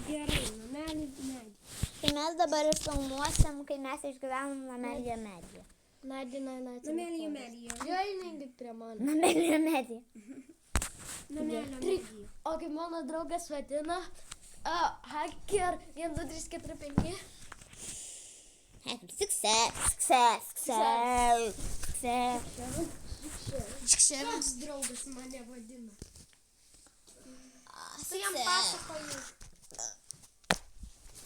Gerai, namelį. Tai mes dabar ir filmuosim, kai mes išgyvenam namelyje medyje. Namelį medyje. Jo, einink prie mano. Namelyje medyje. Namelio medyje. O kaip mano draugas vadina, hacker 1, 2, 3, 4, 5. Success. Koks draugas mane vadina? Tu jam pasakoju.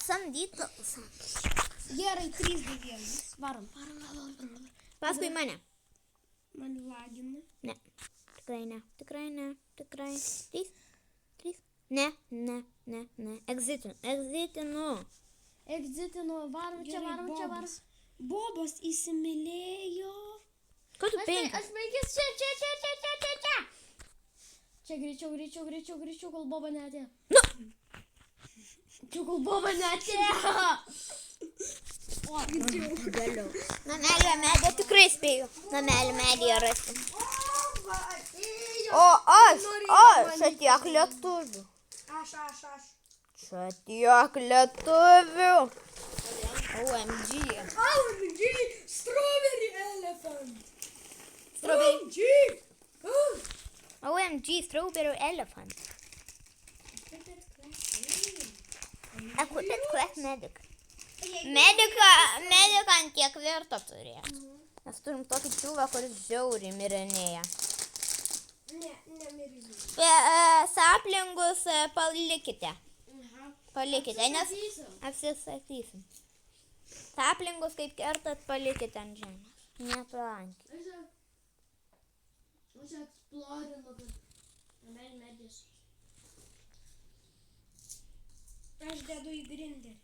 Samdytos. Gerai, 3-2-1. Varom. Paskui mane. Man lagina. Ne. Tikrai ne. 3. Ne. Exitinu, varom čia. Bobas įsimylėjo. Ko tu 5? Aš 5, čia. Čia greičiau, kol Boba neatėjo. Čia kol Boba neatėjo. Galiu. Namelio medyje tikrai spėjau. Namelio medyje rasti. O aš čia tiek lietuvių. Aš. Čia tiek lietuvių. OMG. Strawberry elephant. OMG, strawberry elephant. Equipment class medic. Medikant tiek verto turėtų. Mes turim tokį pilvą, kuris žiauriai mirinėja. Nemirinu. Saplingus palikite, nes apsisakysim. Saplingus kaip kertat palikite ant žemės. Neprankit. Aš eksplorinu, kad namelį medės. Aš dedu į grinderį.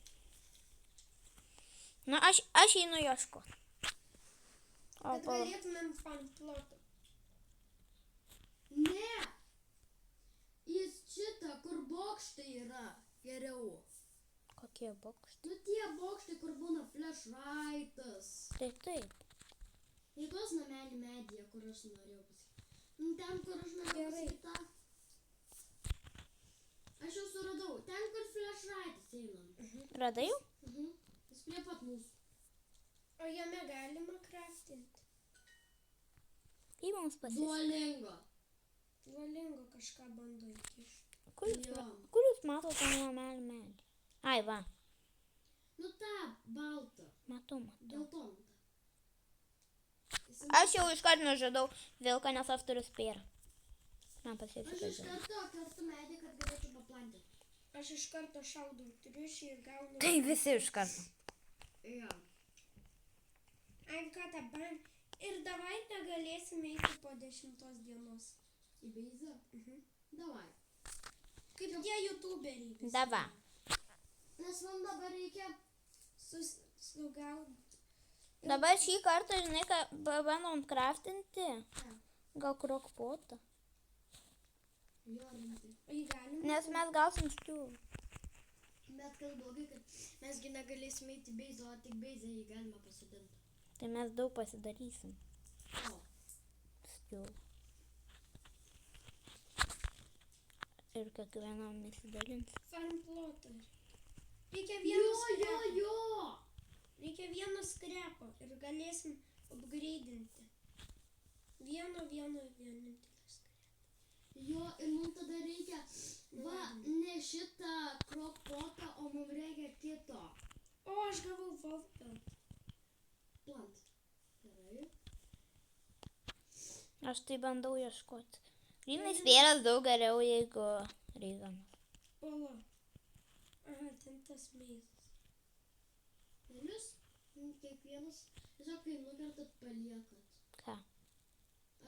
Na, aš einu ieškoti. Kad galėtumėm fan plotą. Ne. Jis šitą, kur bokštai yra, geriau. Kokie bokštai? Nu tie bokštai, kur būna flashlightas. Tai taip. Tai tos namelį medyje, kur aš norėjau pasakyti. Nu ten, kur aš norėjau pasakyti tą. Aš jau suradau. Ten, kur flashlightas einam. Radai jau? Jis prie pat mūsų. O jame galima kraftinti. Kaip mums pasiseka? Duolingo kažką bando įkišti. Kur jūs matote namelį medį? Ai, va. Nu tą baltą. Matau. Geltoną. Aš jau iškart nužudau vilką, nes aš turiu spėrą. Man Aš pasiseka. iš karto kertu medį, kad galėčiau paplanti. Aš iš karto šaudau triušį ir gaunu... Tai visi iš karto. Jo. Ai, ką tą ban... Ir davai negalėsim eiti po 10 dienos. Į beizą? Davai. Kaip tie youtuberiai visi. Dava. Nes man dabar reikia... Sugaudyti. Dabar šį kartą, žinai, ką bandom kraftinti. Gal krokpotą. Jo, rimtai. O jį galim? Nes mes gausim stiūlų. Bet kas blogai, kad mesgi negalėsim eiti į beizą, o tik beizą jį galima pasidinti. Tai mes daug pasidarysim. O. Stiūlų. Ir kiekvienam nesidalins. Farm plotą. Reikia vieno skrepo. Jo. Reikia vieno skrepo ir galėsim upgrade'inti. Vienintelį skrepo. Jo, ir mums tada reikia, ne šitą krokpotą, o mums reikia kito. O, aš gavau wolfbelt. Plant. Gerai. Aš tai bandau ieškoti. Grynas vėras daug geriau, jeigu reiganas. Pala. Aha, ten tas meizas. Ir jūs kiekvienas, tiesiog kai nukertat paliekat. Ką?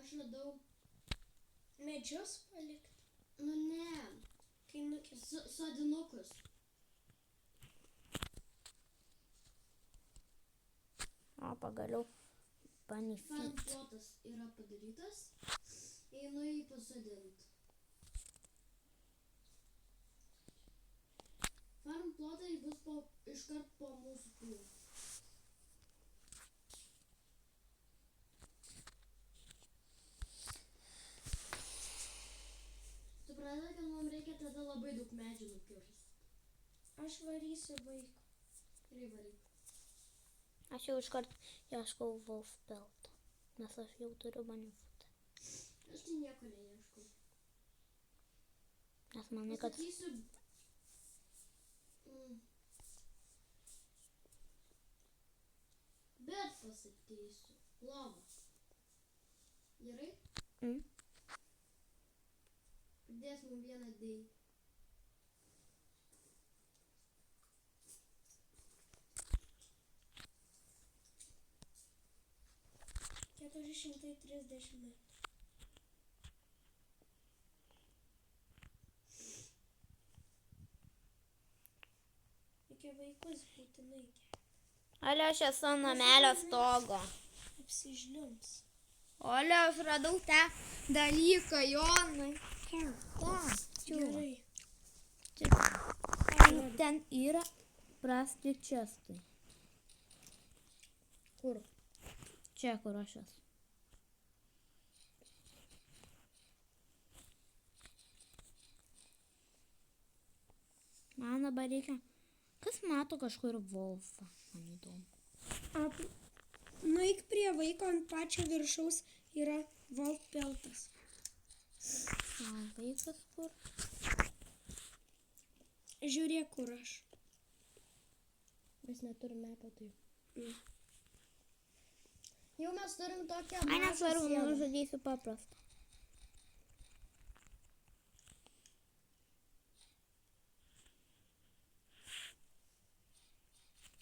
Aš radau, Medžius palikti. nu ne, Kai nukertat. sodinukus. O, pagaliau. Farm Panifit. plotas yra padarytas. Einu jį pasodinti. Farm plotai bus iškart po mūsų pilvo. Suprantate, kad mums reikia tada labai daug medžių nukirsti. Aš varysiu vaiką. Rivarai. Aš jau iškart ieškau Wolf Pelto, nes aš jau turiu Banifutą. Aš tai nieko neieškau. Nes manai, kad... Pasakysiu... Bet pasakysiu. Lova. Gerai? Pridės mums vieną dėjį. $430. Reikia vaikus būtinai Ale, aš esu ant namelio stogo. apsižliums. Ale, aš radau tą dalyką, Jonai. Gerai. Ten yra prasti čestai. Kur? Čia, kur aš esu. Man dabar reikia... Kas mato kažkur Wolfą? Man įdomu. Nueik prie vaiko, ant pačio viršaus yra Wolf Peltas. Vaikas kur? Žiūrėk, kur aš. Mes neturime mepo tai. Mm. Jau mes turim tokią Ai, mažą nesvarbu, sieną. nužudysiu paprastą.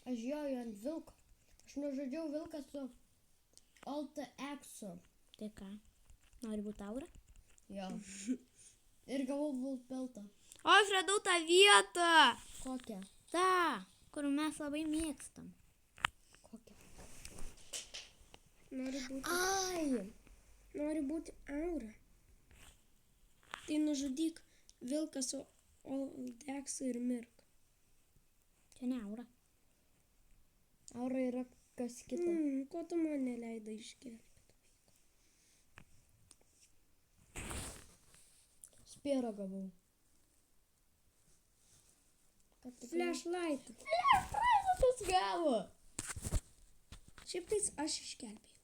Aš joju ant vilko. Aš nužudžiau vilką su Alt X-u. Tai ką? Nori būti aura? Jo. Ir gavau Wolf Peltą. O, aš radau tą vietą! Kokią? Ta, kur mes labai mėgstam. Kokią? Nori būti aura. Tai nužudyk vilką su Oldeksu ir mirk. Čia ne aura. Aura yra kas kita. Ko tu man neleidai išgelbėti? Spėro gavau. Flashlight. Flashlightas gavo. Šiaip tais aš išgelbėjau.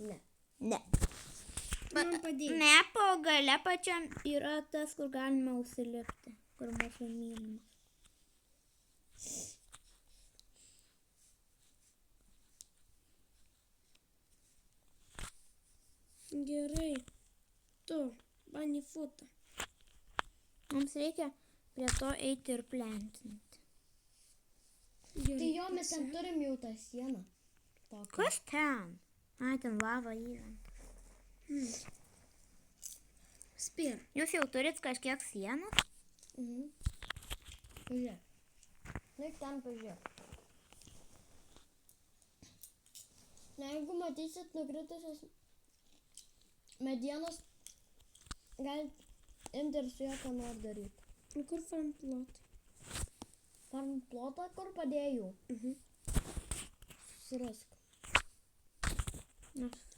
Ne. Ne. Man padėjai. Mepo gale pačiam yra tas, kur galima užsilipti. Kur mūsų mylimas. Gerai. Tu, Banifutą. Mums reikia prie to eiti ir plentinti. Tai jo, mes ten turim jau tą sieną. Tokią. Kas ten? Ai, ten lava įlenta. Spėr. Jūs jau turit kažkiek sienos? Pažiūrėk. Nueik ten pažiūrėk. Na, jeigu matysit nukritusios medienos, galit imti ir su juo ką nors daryti. Kur farm plot? Farm plotą, kur padėjau. Susirask.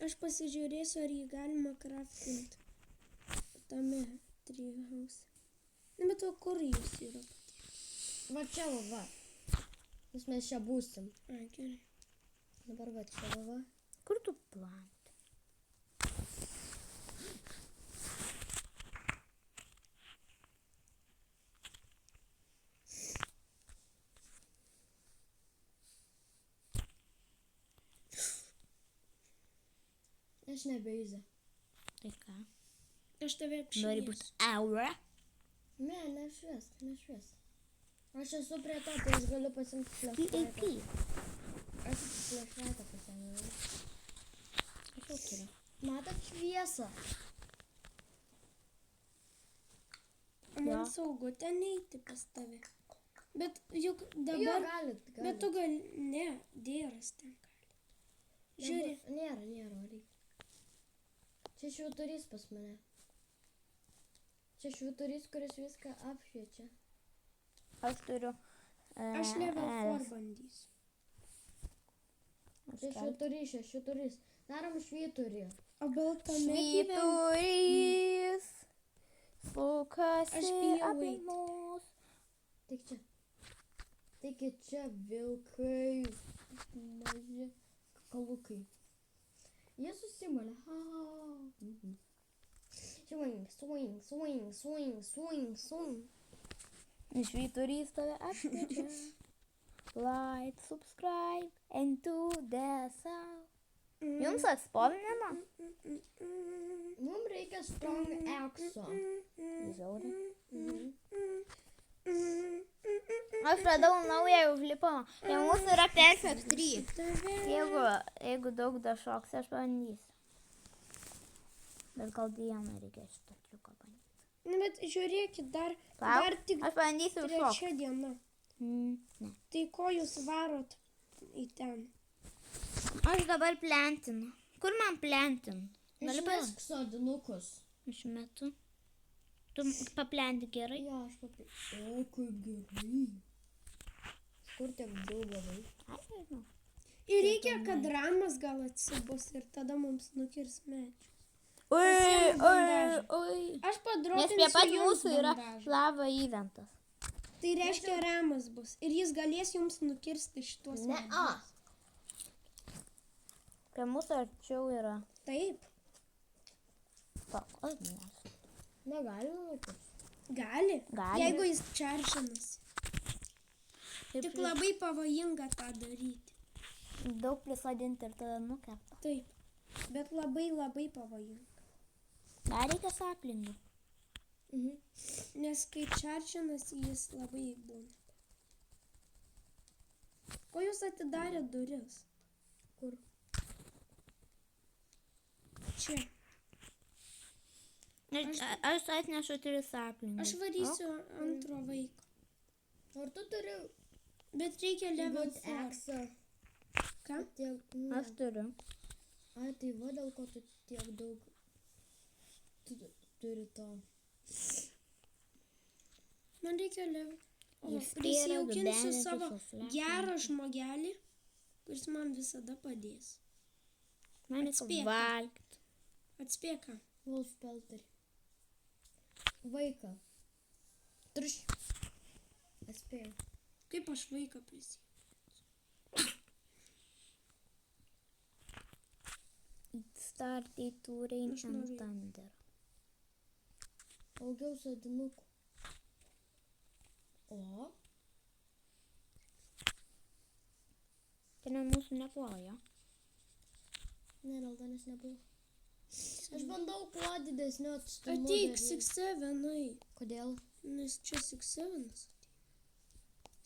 Aš pasižiūrėsiu, ar jį galima craftinti tame treehouse. Na, bet o kur jūs yra? Va čia va. Nes mes čia būsim. Ai, gerai. Dabar va čia va. Kur tu planti? Aš nebeizė. Tai ką? Aš tave Nori apšviesiu. būti aura? Ne, nešvies. Aš esu prie to, tai aš galiu pasimti flashlightą. Aš flashlightą pasiėmiau. Aš jau turiu. Matot šviesą? Man saugu ten eiti pas tave. Bet juk Jo, dabar... galit. Bet tu gal... Ne, dėras ten gali. Žiūrėk. Nėra, reikia. Čia švyturys pas mane. Čia švyturys, kuris viską apšviečia. Aš turiu... Aš level 4 bandysiu. Čia švyturys. Darom švyturį. O baltame gyvena. Švyturys. Sukasi Aš bijau apie eiti. mus. Tik čia. Taigi čia vilkai, maži kalukai. Jie susimalė. Swing, swing, swing, swing, swing, swing. Švyturys tave apšviečia. Like, subscribe, and to the sound. Jums atspausdinama? Mums reikia strong exo. Žiauri. Aš radau naują užlipimą. Tai mūsų yra Perfect 3. Jeigu daug dašoks, aš bandysiu. Bet gal dieną reikia šitą triuką bandyti. Na, bet žiūrėkit, dar tik Aš bandysiu šokti. 3 diena. Ne. Tai ko jūs varot į ten? Aš dabar plentinu. Kur man plentinu? Išmesk sodinukus. Išmetu. Tu paplenti gerai? Jo, aš paplenti. O, kaip gerai. Kur tiek daug gavai? Aš nežinau. Ir reikia, kad ramas gal atsibus ir tada mums nukirs medžius. Oi. Aš Nes padropinsiu prie pat jums mūsų yra bandažą. lava įventas. Tai reiškia ramas bus. Ir jis galės jums nukirsti šitos Ne, medžius. Prie mūsų arčiau yra. Taip, Pakosmės. Negalima nukirsti. gali. Gali. Jeigu jis čaršinas. Tik labai pavojinga tą daryti. Daug prisodinti ir tada nukerta. Taip. Bet labai pavojinga. Dar reikia saplingų. Nes kai čaršinas, jis labai būna. Ko jūs atidarėt duris? Kur? Čia. Aš atnešu 3 saplingų. Aš varysiu antro vaiko. Ar tu turi Bet reikia level būt 4. exo? Ką? Aš turiu. Ai, tai va dėl ko tu tiek daug turi to. Man reikia level. Jis Prisijaukinsiu yra savo dubenė, gerą žmogelį, kuris man visada padės. Man reikia Atspėk. valgti. Atspėka. Wolfpelter. Vaiką. Truš. Atspėjau. Kaip aš vaiką prisijaukinsiu? Startai tūriai Aš noriu. ant thunder. Augiau sodinukų. O? Tai ne mūsų nepuoja. Ne, Raldonis nebuvo. Aš bandau kuo didesniu atstumu. Ateik, daryti. 6-7. Kodėl? Nes čia 6-7.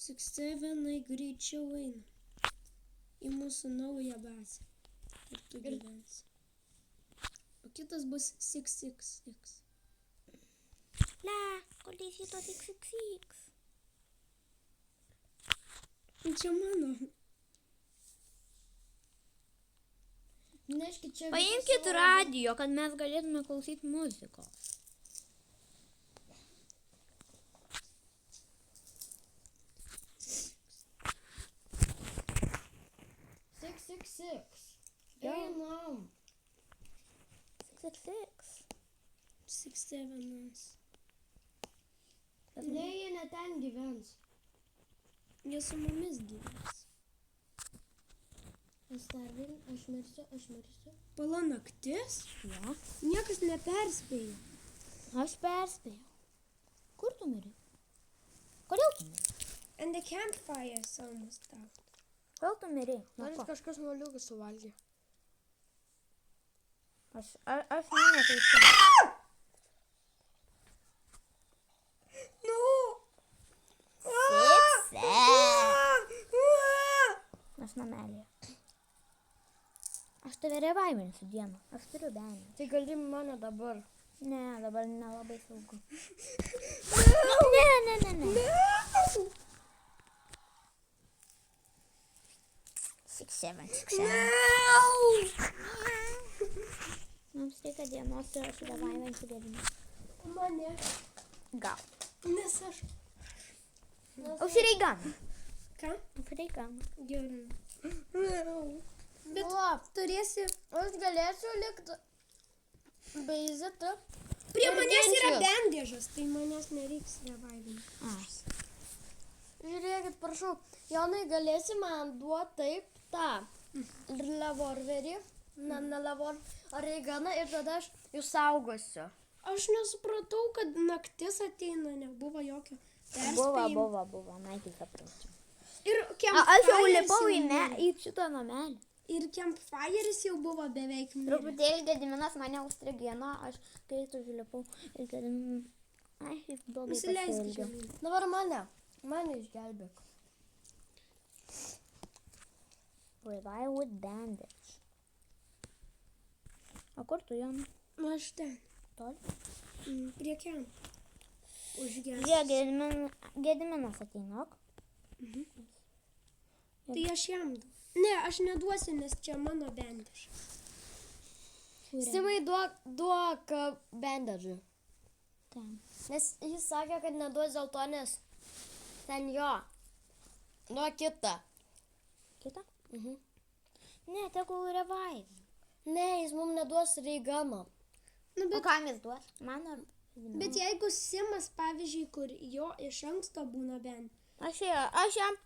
6-7 greičiau eina. Į mūsų naują bazę. Ir tu gyvensi. O kitas bus 6-6-6. La, kodėl šito tik 6. Čia mano. Neškit čia. Paimkit radijo, kad mes galėtume klausyti muzikos. Einam. 6. 6-7. Ne, jie ne ten gyvens. Jie su mumis gyvens. Aš mirsiu. Pala naktis? Jo. Niekas neperspėjo. Aš perspėjau. Kur tu miri? Kodėl tu miri? And the campfire is almost out. Kodėl tu miri? Nuo ko? Kažkas moliuką suvalgė. Aš nemetu čia. No! Aš namelėje. Aš tave revaivinsiu dieną. Aš turiu benį. Tai gali mane dabar. Ne, dabar nelabai saugu. Ne. 6. Mums reikia dienos ir aš revaivinsiu 9. Mane. Gal. Nes aš. Užsireigam. Ką? Užsireigam. Gerai. Bet turėsi. Aš galėsiu likti beizėti. Prie manęs yra bendėžas, tai manęs nereiks revaivinti. Žiūrėkit, Atsiprašau, Jonai, galėsi man duoti taip tą revolverį, ne revolverį ir tada aš jūs saugosiu. Aš nesupratau, kad naktis ateina, nebuvo jokio perspėjimo. Buvo, naktį suprantu. Ir Aš jau campfire'is lipau jau į šitą namelį. Ir campfire'is jau buvo beveik miręs. Truputėlį Gediminas mane užstrigino, aš kai tu užlipau ir Gediminas... Ai, jis blogai Nusileisk pasielgė. žemyn. Dabar mane išgelbėk. Revive with bandage. O kur tu, Jonai? Aš ten, Toli? prie kempo. Užgesęs. Žiūrėk, Gediminas ateina, ok? Tai aš jam duosiu. Ne, aš neduosiu, nes čia mano bendišas. Simai, duok bandažą. Ten. Nes jis sakė, kad neduos dėl to, nes ten jo. Duok kitą. Kita? Mhm. Ne, tegul revive. Ne, jis mums neduos reigano. Nu, O kam jis duos? Man ar... bet jeigu Simas, pavyzdžiui, kur jo iš anksto būna bent, Aš jam...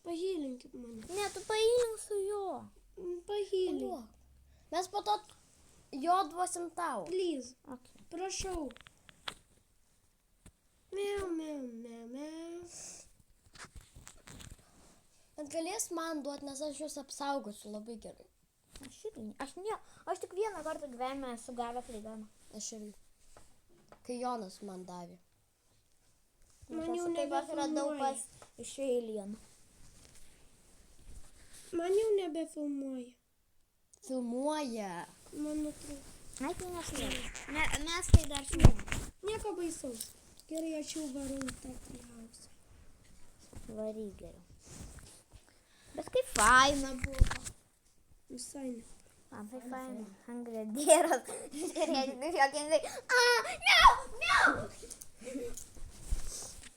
pahilinkit mane. Ne, tu pailink su juo. Pahilink. Duok. Mes po to jo duosim tau. Please, Okay. prašau. Miau, miau, miau, miau. Bet galės man duoti, nes aš jūs apsaugosiu labai gerai. Aš tik vieną kartą gyvenime esu gavęs reiganą. Aš irgi. Kai Jonas man davė. Man jau Kaip aš radau nebefilmuoja. pas iš Alien. Man jau nebefilmuoja. Filmuoja. Man nutrūko. Ai, tai neslėpė. Mes tai dar žinome. Nieko baisaus. Gerai, aš jau varau į tą trihausą. Varyk geriau. Bet kaip faina buvo. Visai ne. Labai faina. Angradieras. Žiūrėti, jokingai. Miau.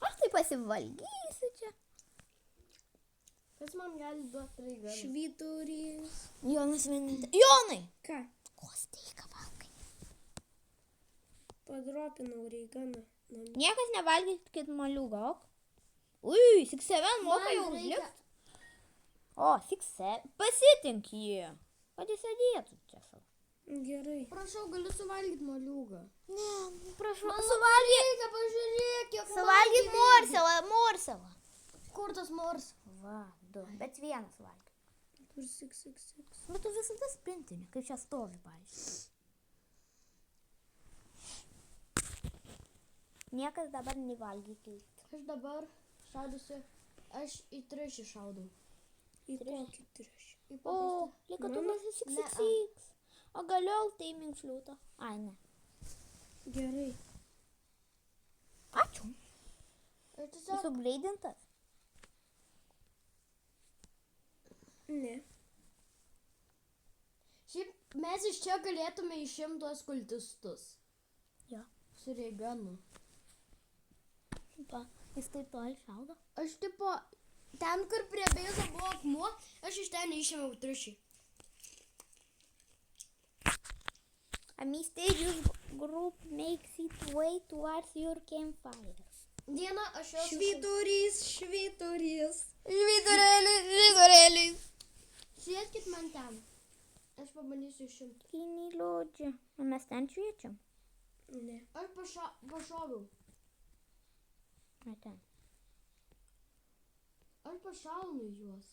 Aš tai pasivalgysiu čia. Kas man gali duoti reiganą? Švyturys. Jonas vienintelis. Jonai! Ką? Ko steiką valgai? Padropinau reiganą. Niekas nevalgykit moliūgo, ok? Ui, 6-7 moka Man jau reikia- užlipti. O, 6-7. Pasitink jį. Kad jis sėdėtų čia savo. Gerai. Prašau, galiu suvalgyti moliūgą. Ne, prašau. Reikia, pažiūrėk, kiek Suvalgyk morselą. Kur tas mors? Va, 2. Bet vienas valgyk. Kur 666. Bet tu visada sprintinį, kaip čia stovi, pavyzdžiui. Niekas dabar nevalgykit. Aš dabar šaudusiu, aš į triušį šaudau. Į kokį triušį? Į O, paprastą. lyg tu Mano? esi 666. O galiau taiming fliutą. Ai, ne. Gerai. Ačiū. Ir Jis tiesiog, subleidintas. Ne. šiaip mes iš čia galėtume išimti tuos kultistus. Jo. Su reiganu. Va, jis taip toli šaudo. Aš tipo, ten kur prie beizo buvo akmuo, aš iš ten išėmiau triušį. A mysterious group makes its way towards your campfire. Dieną aš jau... Švyturys, švyturys. Žvidurėlis. Sėskit man ten. Aš pabandysiu išimti. Kini liūdžia. O mes ten šviečiam. Ne. Aš pašoviau. A ten. Aš pašaunu juos.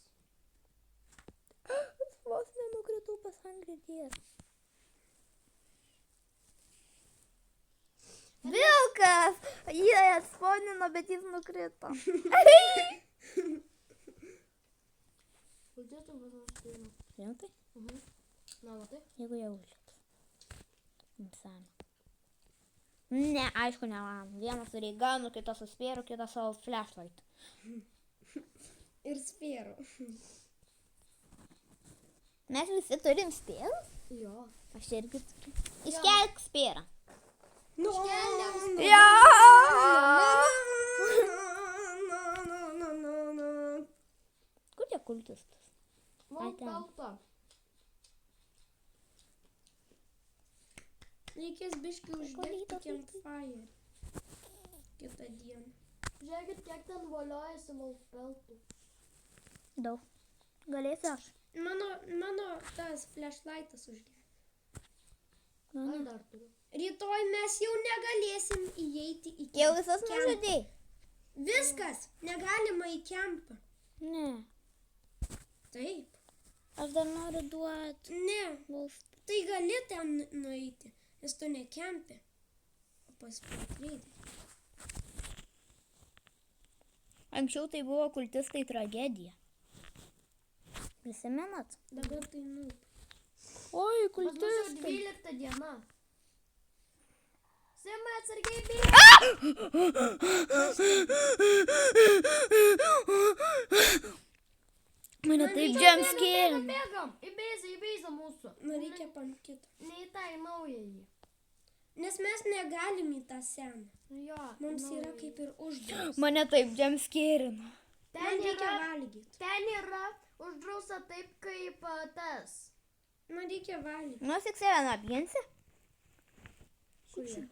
Vos nenukritau pas Angridierą. Vilkas! Jie atspaunino, bet jis nukrito. Kultistų pas mus ateina. Rimtai? Na, matai? Jeigu jau užlips. Insana. Ne, aišku, ne man. Vienas su reiganu, kitas su spėru, kitas su flashlight. Ir spėru. Mes visi turim spėrų? Jo. Aš irgi turiu. Iškelk spėrą. Nu, Ja! Kur tie kultistas? Man ten. kalta. Reikės biškai uždegti Kolytas campfire. Kitą dieną. Žiūrėkit, kiek ten voliojasi malspeltų. Daug. Galėsiu aš. Mano tas flashlightas užgė. Aš dar turiu. Rytoj mes jau negalėsim įeiti į Jau visas kempą. nužudėjai? Viskas, negalima į kempą. Ne. Taip. Aš dar noriu duoti. Ne, Wolf. tai gali ten nueiti, nes tu ne kempė. O paskui. Anksčiau tai buvo kultistai tragedija. Prisimenat? Dabar tai Oi, Pas mus jau kultistai. 12 diena. Simai atsargiai bėga. Mane taip jumpscare. Bėgam. Į beizą mūsų. Nu, reikia pankito. Ne į tą, į naująjį. Nes mes negalim į tą seną. Jo. Mums į yra naująjį. kaip ir uždrausta. Mane taip jumpscare. Man Ten reikia yra, valgyti. ten yra uždrausta taip kaip tas. Man reikia valgyti. Nu, 6-7 apginsi? Kurie?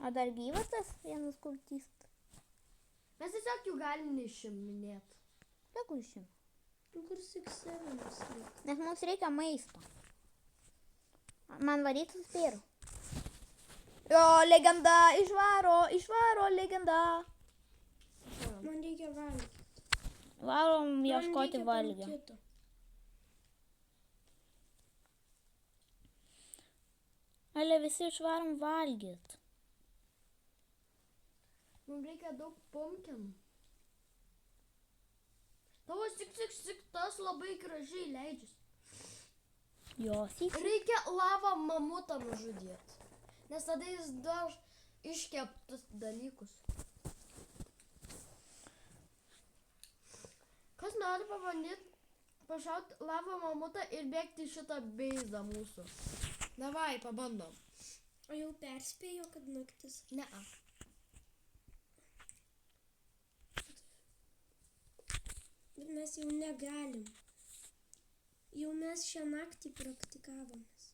O dar gyvas tas vienas kultistas? Mes tiesiog jų galim neišiminėti. Kiek užsim? Kur 6-7 reikia? Nes mums reikia maisto. Man varyti suspėriu. Jo, legenda, išvaro legenda. Man reikia valgyti. Varom Man ieškoti reikia valgio. pankito. Ale visi išvarom valgyt. Mums reikia daug pumpkinų. Tavo sik, tas labai gražiai leidžiasi. Jo, syk. Reikia lavą mamutą nužudėti. Nes tada jis dar iškeptus dalykus. Kas nori pabandyti pašauti lavą mamutą ir bėgti šitą beizą mūsų? Davai, pabandom. O jau perspėjo, kad naktis. Ne. Bet mes jau negalim. Jau mes šią naktį praktikavomės.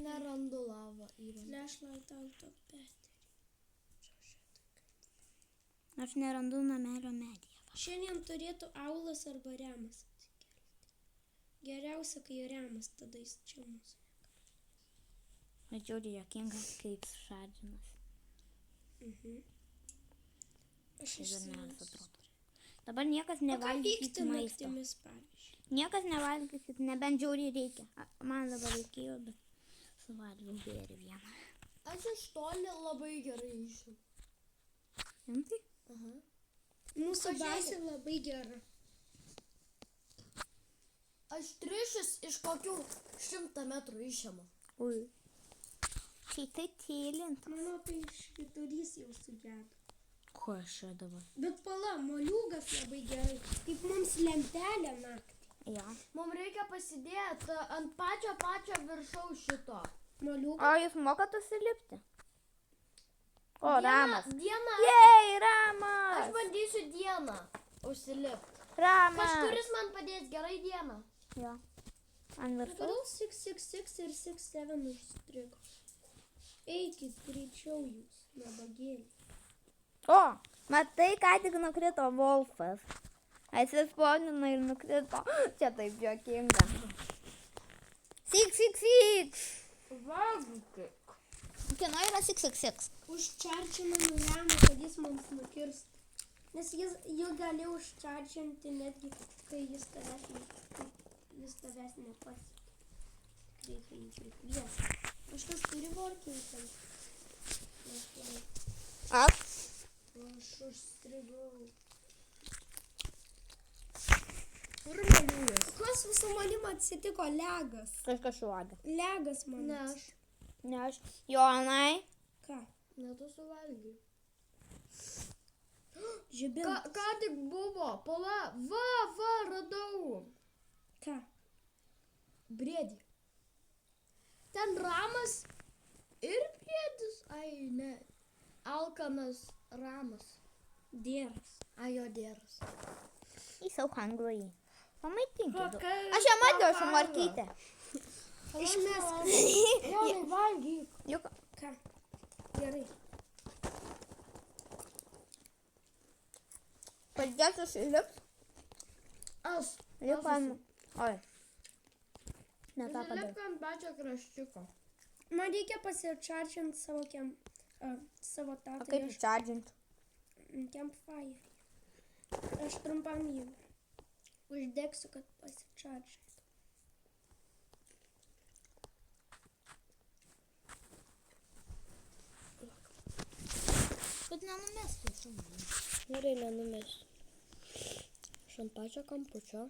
Nerandu lavą įvą. Flashlight out of battery. Aš nerandu namelio medyje. Šiandien turėtų aulas arba remas atsikelti. Geriausia, kai remas, tada jis čia mūsų. Žiūrėjau, jokinga kaip šadžinas. Aš Tai žurnalas išsinuosiu. atrodo. Dabar niekas O ką nevalgysit vykti maisto. naktimis, pavyzdžiui? Niekas nevalgysit, nebent žiauriai reikia. Man dabar reikėjo, bet suvalgiau gėrį vieną. Aš iš toli labai gerai išėjau. Rimtai? Aha. Mūsų Pažiūrėkit. bazė labai gera. Aš triušis iš kokių 100 metrų išėmu. Ui. Kai tai tylint. Mano tai švyturys jau sugedo. Ko aš čia dabar? Bet pala, moliūgas labai gerai. Kaip mums lentelė naktį. Jo. Mums reikia pasidėti ant pačio viršaus šito. Moliūgas. O jūs mokat užsilipti? O, ramas. Dieną. Jei, Aš ramas. bandysiu dieną užsilipti. Ramas. Kažkuris man padės gerai dieną. Jo. Ant viršaus. Kodėl 666 ir 67 užstrigo? Eikit greičiau jūs, nabagėlį. O, matai, ką tik nukrito Wolfas. Atsispausdino ir nukrito. Čia taip juokinga. Sik. Valgykit. Kieno yra 666? Užčarčinam lemą, kad jis mums nukirstų. Nes jis gali užčarčinti netgi, kai jis tavęs nepasiekė. Reikia jį prikviesti. Kažkas turi vorkinti. Aš. Aš užstrigau. Kur moliūgas? Kas su manim atsitiko? Legas. Kažkas šuoga. Legas man. Ne aš. Ne aš. Jonai. Ką? Ne tu suvalgiai. Žibintas. Ką tik buvo? Pala. Va, radau. Ką? Briedį. Ten ramas ir briedis. Ai, ne. Alkanas ramas. Dieras. Ai, jo dėras. He's so hungry. Pamaitinkit. Kokia Aš ją mačiau su karva. morkytė. Išmesk. Jonai, valgyk. Juk Ką? Gerai. padėtas įlips. Aš. Lipa ant... Oi. Ne tą padėjau. Lipk ant pačio kraščiuko. Man reikia pasičardžinti savo tą. O kaip čardžinti? Campfire. Aš trumpam jį uždegsiu, kad pasičardžinti. Kad nenumestų šunį. Gerai, nenumesiu. Aš ant pačio kampučio.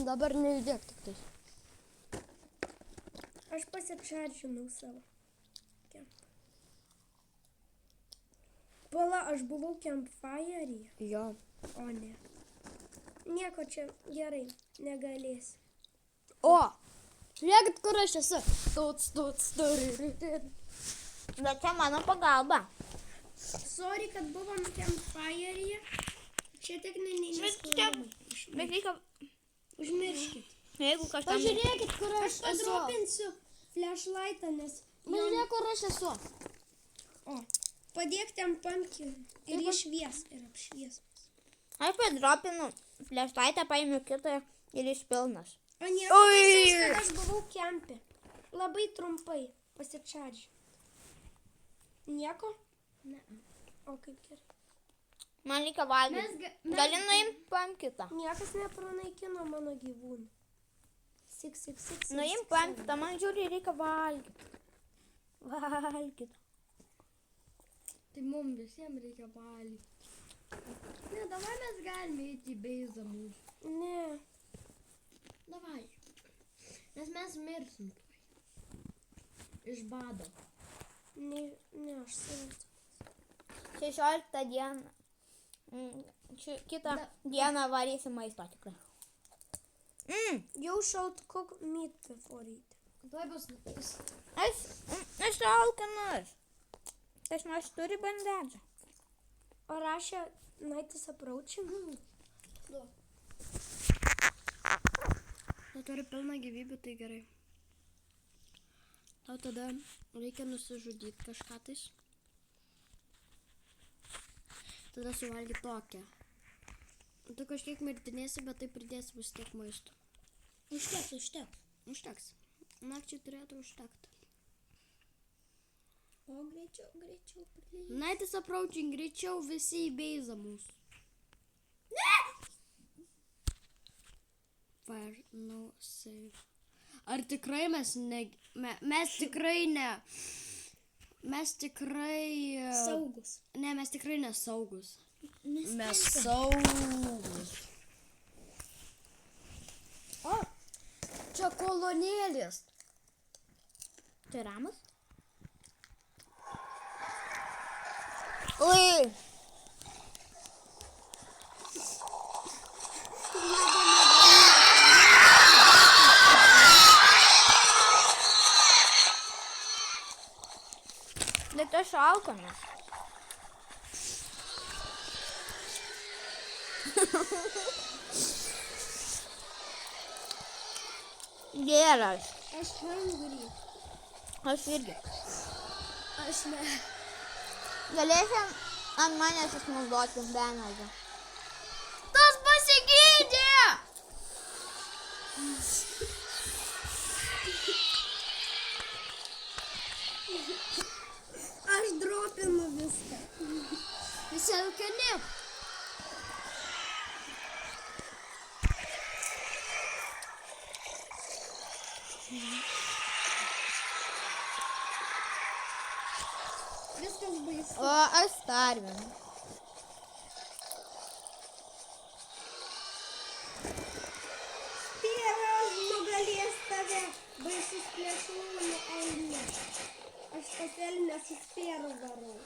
Dabar nejudėk tik tais. Aš pasičardžinau savo kempą. Pala, aš buvau campfire'y. Jo. O ne. Nieko čia gerai, negalėsi. O! Žiūrėkit, kur aš esu. Tuts. Bet čia mano pagalba. Sorry, kad buvom campfire'y. Čia techniniai nesklandumai. Bet reikia... Užmirškit. Jeigu kažkam... Pažiūrėkit, kur Aš aš esu. padropinsiu flashlightą, nes... Pažiūrėk, kur aš esu. O, padėk ten pumpkin ir išvies ir apšvies. Aš padropinu flešlaitę, paėmiau kitą ir išpilnas. O nieko baisaus, kad aš buvau kempe. Labai trumpai pasičardžiu. Nieko? Ne. O kaip gerai. Man reikia valgyti. Gali nuimti paim kitą. Niekas nepranaikino mano gyvūnų. 6. Nuimti paim kitą, man žiūri, reikia valgyti. Valgyti. Tai mums visiems reikia valgyti. Ne, davai mes galime eiti į beizą mūsų. Ne. Davai. Nes mes mirsim. Iš bado. Ne, aš savo. 16 dieną. Kitą dieną varysim maisto tikrai. You should cook meat before eating. Tuoj bus. Aš alkanas. Tas nors turi bandelę. O Russia night is approaching? Tu turi pilną gyvybę, tai gerai. Tau tada reikia nusižudyti kažką tais. Tada suvalgyti tokią. Tu kažkiek mirtinėsi, bet tai pridėsi vis tiek maisto. Užteks. Nakčiai turėtų užtekti. O greičiau. Night is approaching, greičiau visi į beizą mūsų. Fire, no save. Ar tikrai mes ne... Mes tikrai ne... Mes tikrai... Saugus. Ne, mes tikrai nesaugus. Mes saugus. O, čia kolonėlės. Tai ramus? Oi! Bet aš alkanas. Geras. Aš hungry. Aš irgi. Aš ne. Galėsim ant manęs išnaudoti benazą. Tas pasigydė! Aš dropinu viską. Visi alkani. Viskas baisu. O aš starvinu. Spėras nugalės tave. Baisus plėšrūnų elnė. Aš tas elnę su spėru varau.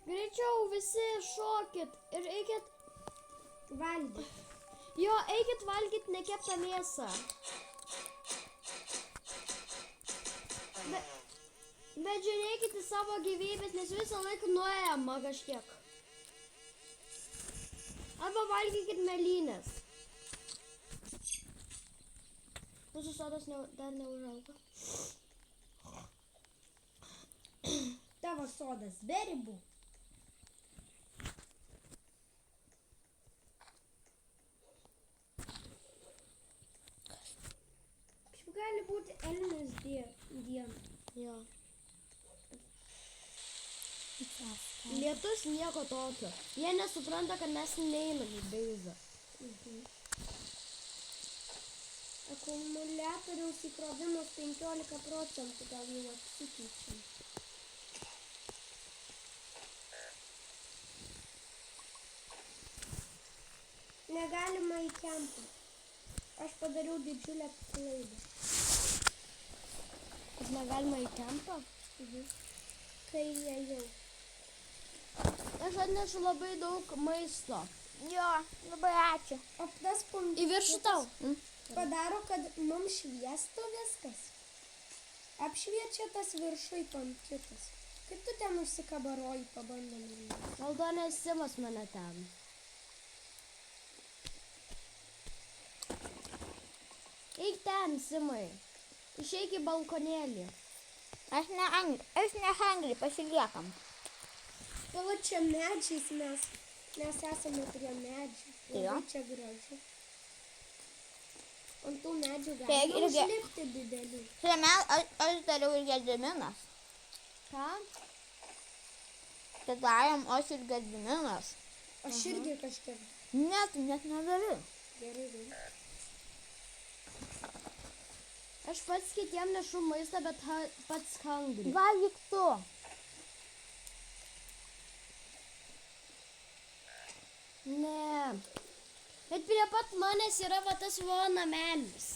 Greičiau visi šokit ir eikit Valgy. Jo, eikit valgyt nekeptą mėsą. Bet žiūrėkit į savo gyvybės, nes visą laiką nuėjama kažkiek. Arba valgykit mėlynės. Mūsų sodas dar neužaugo. Tavo sodas be ribų. Šiaip gali būti Elnės diena. Jo. Lietus nieko tokio. Jie nesupranta, kad mes neinam į beizą. Akumuliatoriaus įkrovimas 15%, gal jau apsikeičiam. Negalima į kempą. Aš padariau didžiulę klaidą. Kad negalima į kempą. Kai įėjau. Aš atnešu labai daug maisto. Jo, labai ačiū. O tas Į viršų tau. padaro, kad mums šviestų viskas. Apšviečia tas viršui kompiuteris. Kaip tu ten užsikabaroji, pabandom. Valdonės Simas mane ten. Eik ten, Simai. Išeik į balkonėlį. Aš ne hungry, pasiliekam. Tavo čia medžiais mes esame prie medžių. Tai jo. Labai čia gražu. Ant tų medžių Tai galima irgi- užlipti didelių. Šiame aš dariau ir Gediminas. Ką? Tai darėm aš ir Gediminas. Aš irgi kažkiek Net negaliu. gerai. Aš pats kitiem nešu maistą, bet pats hungry. Valgyk tu. Ne. Bet prie pat manęs yra va tas va namelis.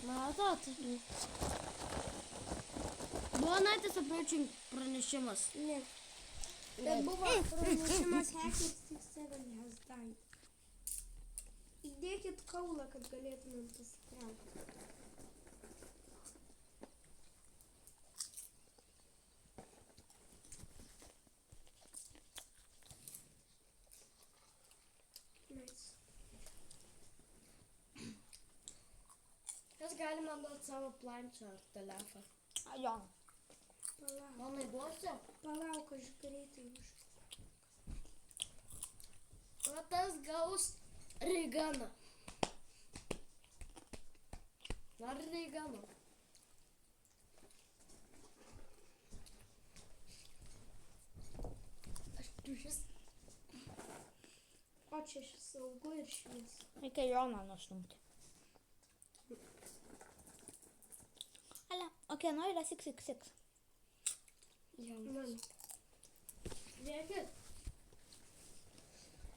Matot? Buvo Naitės approaching pranešimas. Ne. Tai buvo pranešimas Hacker 67 has died. Įdėkit kaulą, kad galėtumėm pasitraukti. Nice. Kas galima duoti savo planšą ar telefoną? Jo. Palauk, Manai duosiu? palauk, aš greitai už. O tas gaus Reiganą. Ar Reigano? Aš tušęs. O čia saugu ir šviesu. Reikia Joną nustumti. Ale, o kieno yra 666? Man. Žiūrėkit.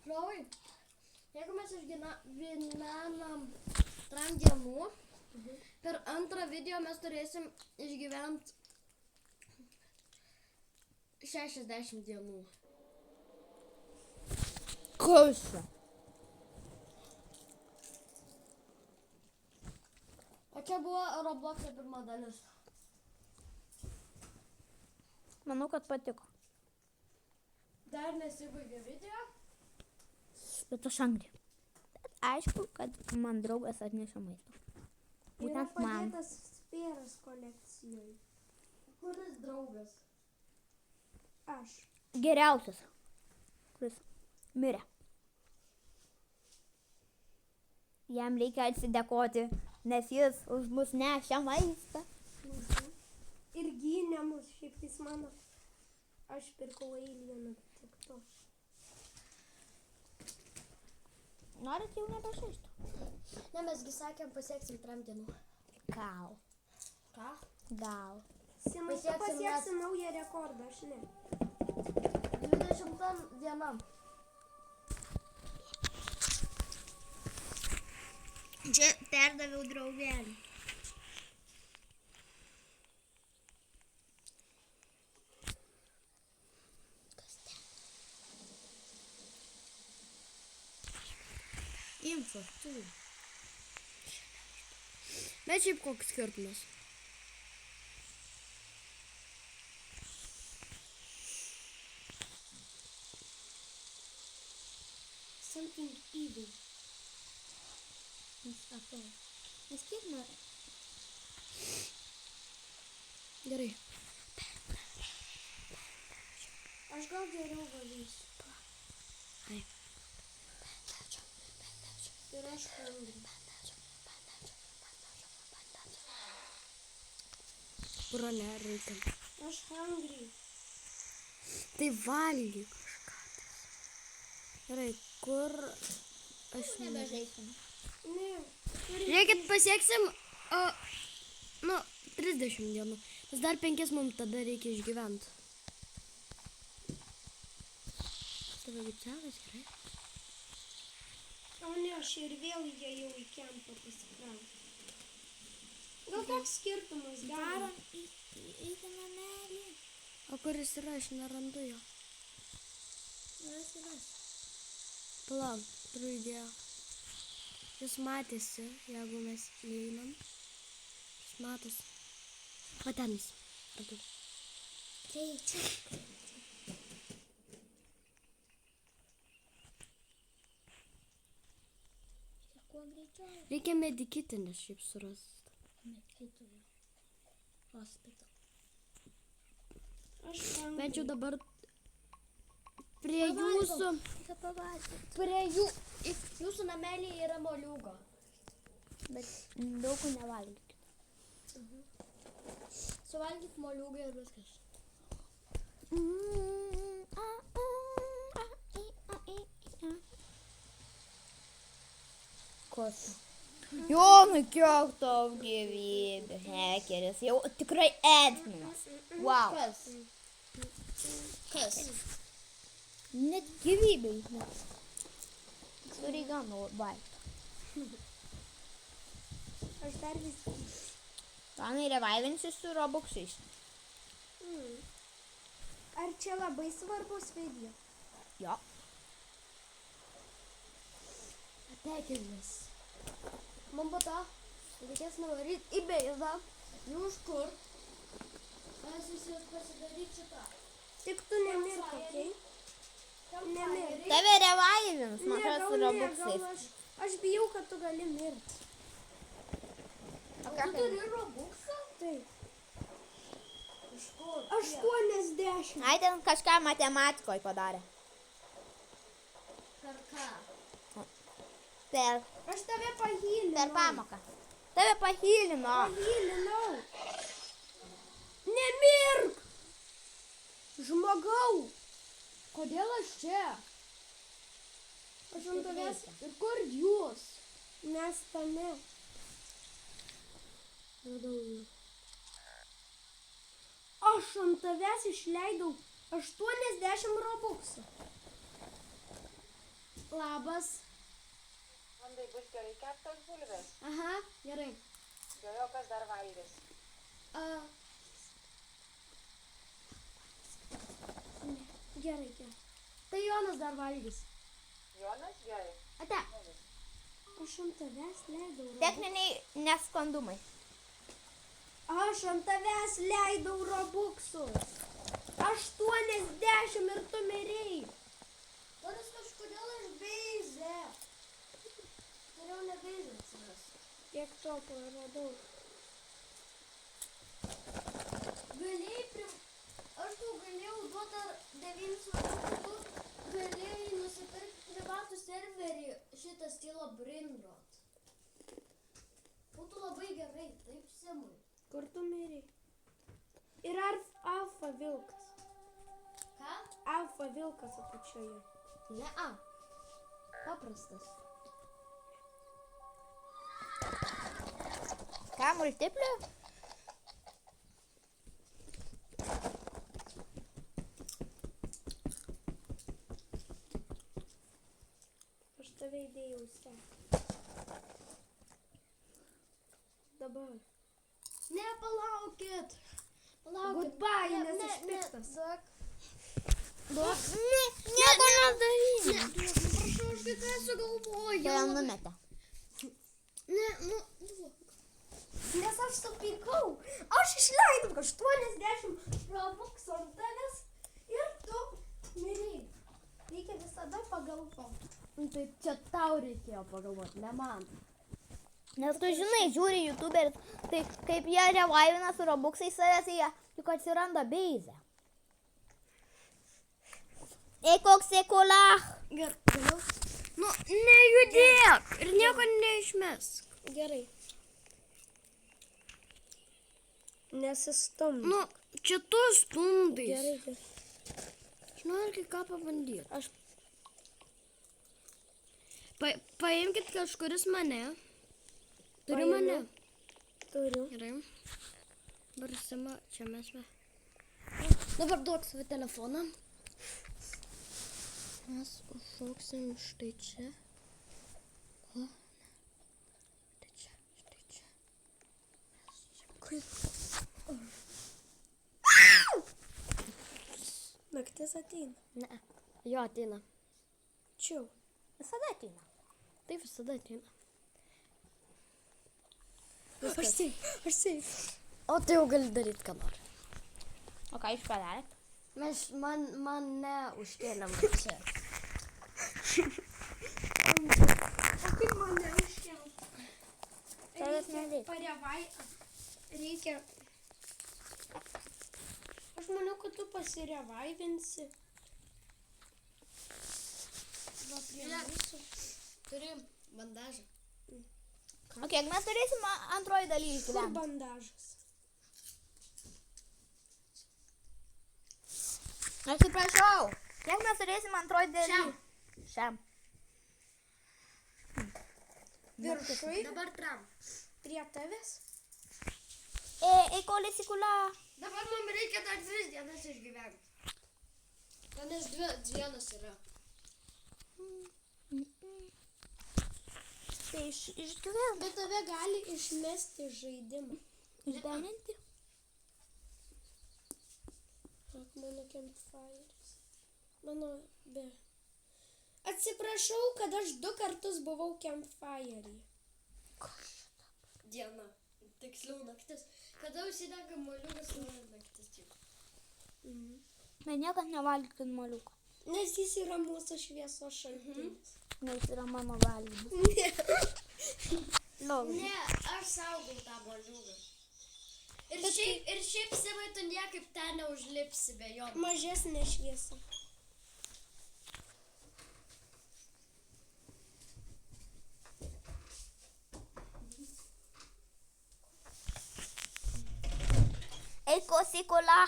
Žiūrėjai, jeigu mes išgyvenam tram dienų, per antrą video mes turėsim išgyventi 60 dienų. Kas čia? O čia buvo Roblox'o pirma dalis. Manau, kad patiko. Dar nesibaigė video. Bet aš angry. Bet aišku, kad man draugas atnešė maisto. Yra Būtent man. padėtas spėras kolekcijoje. Kuris draugas? Aš. Geriausias. Kuris mirė. Jam reikia atsidėkoti, nes jis už mus nešė maistą. Ir gynė mus, šiaip jis mano. Aš pirkau Alieną, tik to. Norit jau nebežaisti? Ne, mesgi sakėm pasieksim tram dienų. Gal. Ką? Gal. Simai, tu Pasieksim pasieksi naują rekordą, aš ne. 20 diena. Čia perdaviau draugelį. Info, tu. Bet šiaip koks skirtumas. something evil. Nes kiek man... Gerai. Aš gal geriau valysiu. Ai. Ir aš hungry. Puro nereikia. Aš hungry. Tai valgyk kažką. Gerai, kur aš Nebežaisim. Ne. Žiūrėkit, pasieksim 30 dienų. Nes dar 5 mums tada reikia išgyventi. Tavo kaip sekas, gerai? O ne, aš ir vėl įėjau į kempą pasikrauti. Gal toks skirtumas daro? Eiti namelį. O kuris yra, aš nerandu jo. Ras. Palauk, turiu idėją. Jis matėsi, jeigu mes įeinam. Jis matosi. O ten jis. Radau. Čia. Kuo greičiau. Reikia medikitį, nes šiaip surast. Medikitui. Hospital. Aš hungry. Bent jau dabar prie jūsų. Prie jūsų namelį yra moliūgo. Bet daug ko nevalgykit. Suvalgyk moliūgą ir viskas. Kas? Jonai, kiek tau gyvybė, hekeris. Jau tikrai adminas. Wow. Kas? Net gyvybei. Surigano baita. Aš dar vis... Tanai revaivinsi su robuksais. Ar čia labai svarbus video? Jo. Atekinis. Man po to reikės nuvaryti į beizą, jų užkur. Aš pasidaryti šitą. Tik tu nemirk, okei? Nemirk. Tave revaivins, man Ne, atrodo, su gal robuksais. aš bijau, kad tu gali mirti. O ką turi? robuksą? Taip. Iš kur? 80. Ai, ten kažką matematikoje padarė. Per ką? Per Aš tave pahylinau. pamoką. Tave pahylino. Pahylinau. Nemirk! Žmogau! Kodėl aš čia? Aš ant tavęs... Ir kur jūs? Mes tame. Radau. Aš ant tavęs išleidau 80 robuksų. Labas. Vandai bus gerai keptos bulvės. Aha, gerai. Jojo, kas dar valgys. Gerai, gerai. Tai Jonas dar valgys. Jonas gerai. Ate. Aš ant tavęs leidau robuksų. Techniniai nesklandumai. Aš ant tavęs leidau robuksų. 80 ir tu mirėjai. Toris kažkodėl aš beizę. Geriau ne beizę atsiras. Kiek to praradau. Aš tau galėjau duoti 9 valandų, galėjai nusipirkti privatų serverį šitą stilo Brainrot. Būtų labai gerai, taip Simui. Kur tu mirėjai? Ir alfa vilkas. Ką? Alfa vilkas apačioje. Ne, paprastas. Ką, multipliu? Aš tave įdėjau se. Dabar. Ne, palaukit. Goodbye, nes aš piktas. Duok. Nieko nedarysi. Prašau, aš kai ką sugalvojau. Tai jam numetė. Ne, Nes aš supykau. Aš išleidau 80 robuksų ant tavęs ir tu mirėjai. Reikia visada pagalvoti. Tai čia tau reikėjo pagalvoti, ne man. Nes tu žinai, žiūri youtuberis, tai kaip jie revaivina su robuksais savęs, jie juk atsiranda beize. Ei, koks sekulach. Gerai, galiau. Nu, nejudėk ir nieko neišmesk. Gerai. Nesistumk. Nu, čia tu stumdai. Gerai, gerai. Aš noriu kai ką pabandyti. Aš Paimkit kažkuris mane. Turi Paimu. mane. turiu. Gerai. Barsima, čia mes. Dabar duok savo telefoną. Mes užšauksim štai čia. O, ne. Štai čia, štai čia. Mes čia. Kaip? Naktis ateina. Ne. Jo, ateina. Čiau. Visada ateina. Taip visada ateina. Aš taip. O tai jau gali daryti, ką nori. O ką jūs padarėt? Man neužkėlėm čia. O kaip mane užkelt? Tavęs nereikia. Parevai. Reikia. Aš maniau, kad tu pasirevaivinsi. Va prie mūsų. Turi bandažą. O kiek mes turėsim antroji daly Kur išgyventi? bandažas? Atsiprašau. Kiek mes turėsim antroji daly? Šiam. Viršui. Dabar tram. Prie tavęs. Ei, kolė sikula. Dabar mums reikia dar 3 dienas išgyventi. Nes 2 dienas yra. Tai išgyventi. Bet tave gali išmesti iš žaidimą. Išbeninti. Ak, mano campfire'is. Mano be. Atsiprašau, kad aš 2 kartus buvau campfire'y. Diena. Tiksliau naktis. Kada užsidega moliukas, naktis čia. Bet niekas nevalgykit moliuko. Nes jis yra mūsų šviesos šaltinis. Nes yra mano valgymas. Lol. Ne, aš saugau tą moliuką. Ir šiaip Simai, tu niekaip ten neužlipsi be jo. Mažesnė šviesa. Ei, kosikula.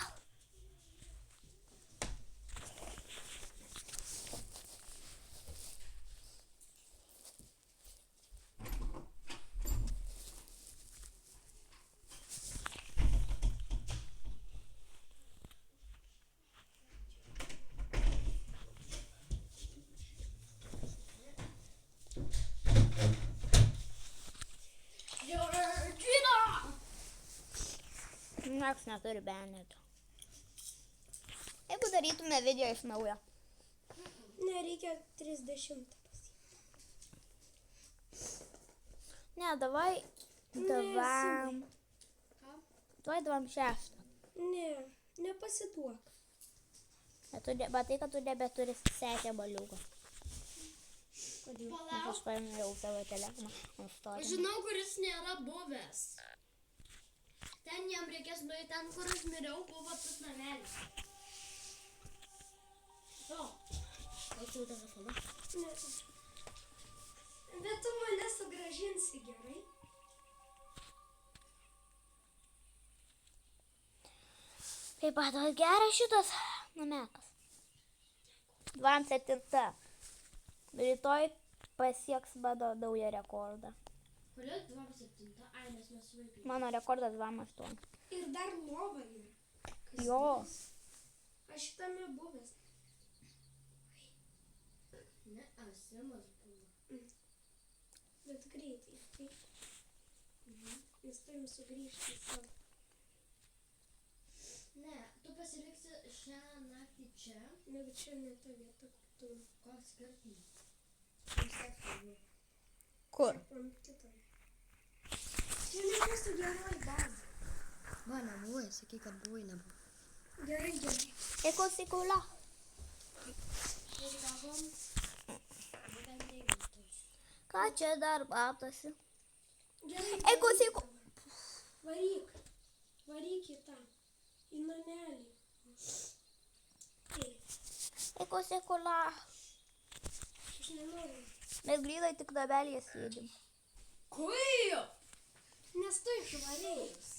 Nieks neturi benetų. Jeigu darytume video iš naujo. Nereikia 30 pasiekti. Ne, davai davam 6. Ne, nepasiduok. Bet tai, kad tu nebeturi sekė baliuko. Nes aš paėmiau savo telefoną. Žinau, kuris nėra buvęs. Ten jam reikės nueiti ten, kur aš miriau, buvo tas namelis. O, atsiau telefoną. Ne. Bet tu mane sugrąžinsi gerai. Kaip pat geras šitas namekas. 27. Rytoj pasieks bado naują rekordą. Kodėl 27? Ai, nes mes vaikai. Mano rekordas 28. Ir dar lova yra. Kas Jo. tas? Aš šitame buvęs. Ne, Simas buvo. Bet greitai. Taip. Mes turim sugrįžti į savo. Ne, tu pasiliksi šią naktį čia. Ne, bet čia ne ta vieta, kur tu. Koks skirtumas? Kur? Ant kitą. Čia ne mūsų geroji bazė. Va, nebuvai, sakai, kad buvai, nebuvo. Gerai, gerai. Ei, kosikula. Ir gavom. Būtent Ką čia dar matosi? Gerai. Ei, klausyk. Varyk. Varyk į tą. Į namelį. Ei, Ei, klausyk, la. aš nenoriu. Mes grynai tik namelėje sėdim. Kaip? Nes tu išvarėjus.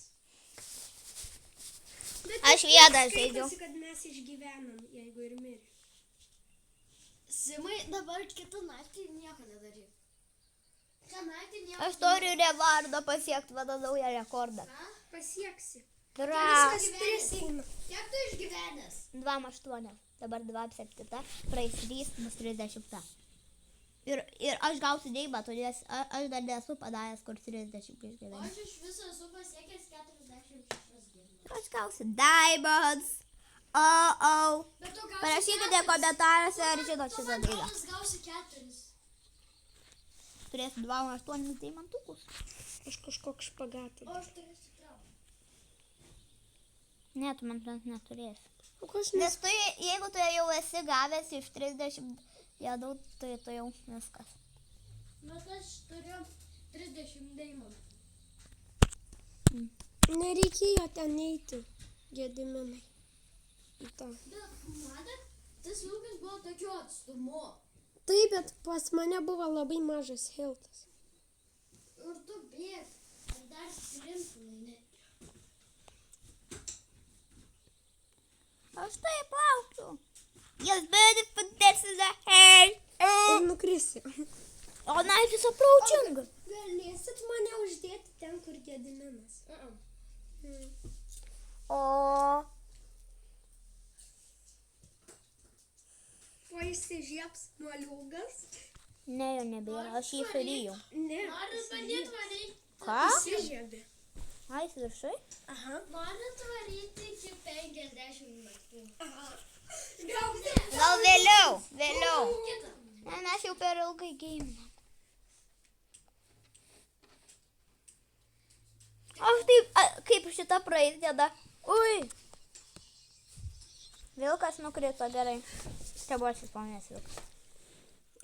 Aš vienas sėdžiu. Skaitosi, kad mes išgyvenam, jeigu ir mirė. Simai, dabar kitą naktį nieko nedaryk. Šią naktį nieko Aš noriu rekordą pasiekti, mano naują rekordą. Pasieksi. Dra. Viskas tris eina. Kiek tu išgyvenęs? 2,8. Dabar 2,7. Praeis 3, bus 30. Ir aš gausiu deimą, todėl aš dar nesu padaręs, kur 30 išgyvenu. Aš iš viso esu pasiekęs 46 dienas. Aš gausiu diamonds. Bet tu gausi Parašykite komentaruose, ar žinot šitą dalyką. Tu gausi 4. Turėsiu 2,8 deimantukus. Aš kažkokį špagatą. O aš turėsiu traumą. Ne, tu man neturėsi. O kas Nes tu, jeigu tu jau esi gavęs iš 30 dienų, tai tu jau viskas. Bet aš turiu 30 deimantų. nereikėjo ten eiti, Gediminai. Į tą. Bet, matot, tas vilkas buvo tokiu atstumu. Taip, bet pas mane buvo labai mažas hiltas. Ir tu bėg. Ar dar sprintinai, ne? Aš taip laukiu. Yes, but if this is a hell. Ir nukrisi. O night is approaching. Galėsit mane uždėti ten, kur Gediminas. O O įsižiebs moliūgas? ne, jau nebėra, aš jį surijau. Ne. Noriu bandyti varyti. Ką? Įsižiebė. Ai, jis viršai? Aha. Noriu varyti iki 50 naktų. Gal vėliau, vėliau. Kita. Ne, mes jau per ilgai gaiminam. Aš taip, kaip šitą praeis diena. Ui. Vilkas nukrito, gerai. Čia buvo šis paminės vilkas.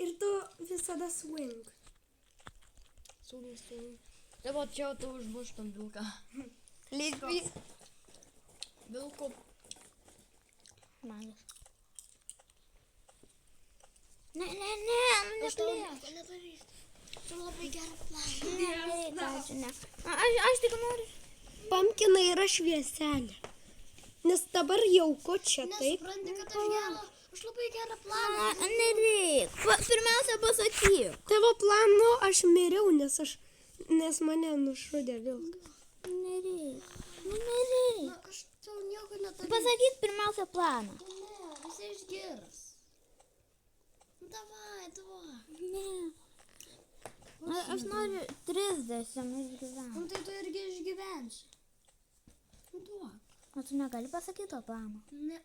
Ir tu visada swing. Tai va čia tu užmuštum vilką. Lygiai. Vilku. Magas. Ne, neturėk. Nedaryk. Tu labai gerą planą. Nereikia, ačiū, ne. Aš tik noriu. Pumpkinai yra švieselė. Nes dabar jauku čia, taip? Nesupranti, kad aš labai gerą planą. Nereik. Pirmiausia, pasakyk. Tavo planu aš miriau, nes mane nušudė vilkas. Nereik. Nereik. Na, aš tau nieko nedarysiu. Pasakyk pirmiausia planą. Ne, visi išgirs. Davai, davai. Ne. Aš noriu 30 išgyventi. Nu tai tu irgi išgyvensi. Duok. O tu negali pasakyti to plano? Ne.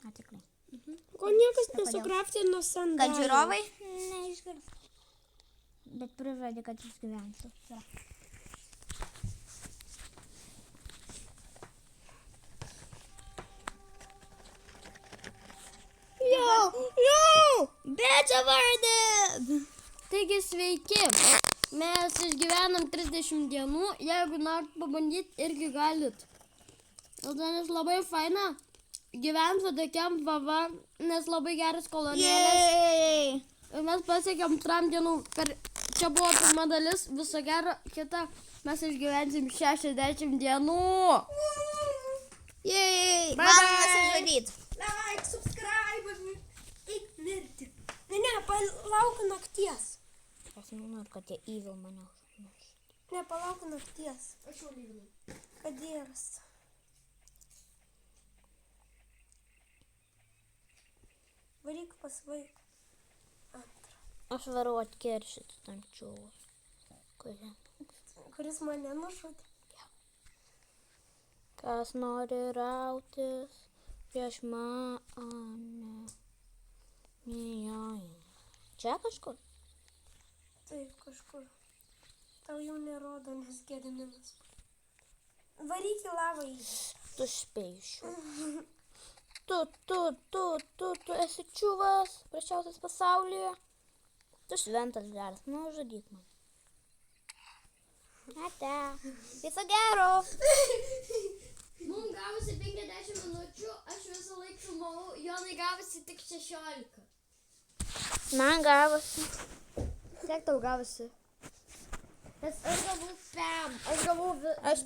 A, tikrai. Ko niekas nesukraftino sandalų. Kad žiūrovai neišgirs. Bet prižadė, kad išgyvensiu. Jau! Bėdžia vardė! Taigi sveiki. Mes išgyvenam 30 dienų. Jeigu norit pabandyti, irgi galit. Ir ten labai faina gyventi tokiam vava, nes labai geras kolonėlės. Jej! Ir mes pasiekėm 3 dienų. Čia buvo pirma dalis, viso gero, kita mes išgyvensim 60 dienų. Jej! Bye Galim bye. nusižudyt. Like, subscribe. Eik mirti. Ne, palauk nakties. Aš nenoriu, kad tie evil mane užmuš. Ne, palauk nakties. Aš jau lyginu. Kadėras. Varyk pas vaiką. Antrą. Aš varau atkeršyti tam čiūvui. Kuris mane nušudė. Kas nori rautis prieš mane. Čia kažkur? Taip, kažkur. Tau jau nerodo, nes Gediminas. Varyk į lavą į. Tu spėšiu. Tu esi čiūvas, prasčiausias pasaulyje. Tu šventas geras, nu žudyk man. Ate. Viso gero. Mums gavosi 50 minučių, aš visą laiką filmavau, Jonai gavosi tik 16. Man gavosi. Kiek tau gavosi? Nes aš gavau 5. Aš gavau... Aš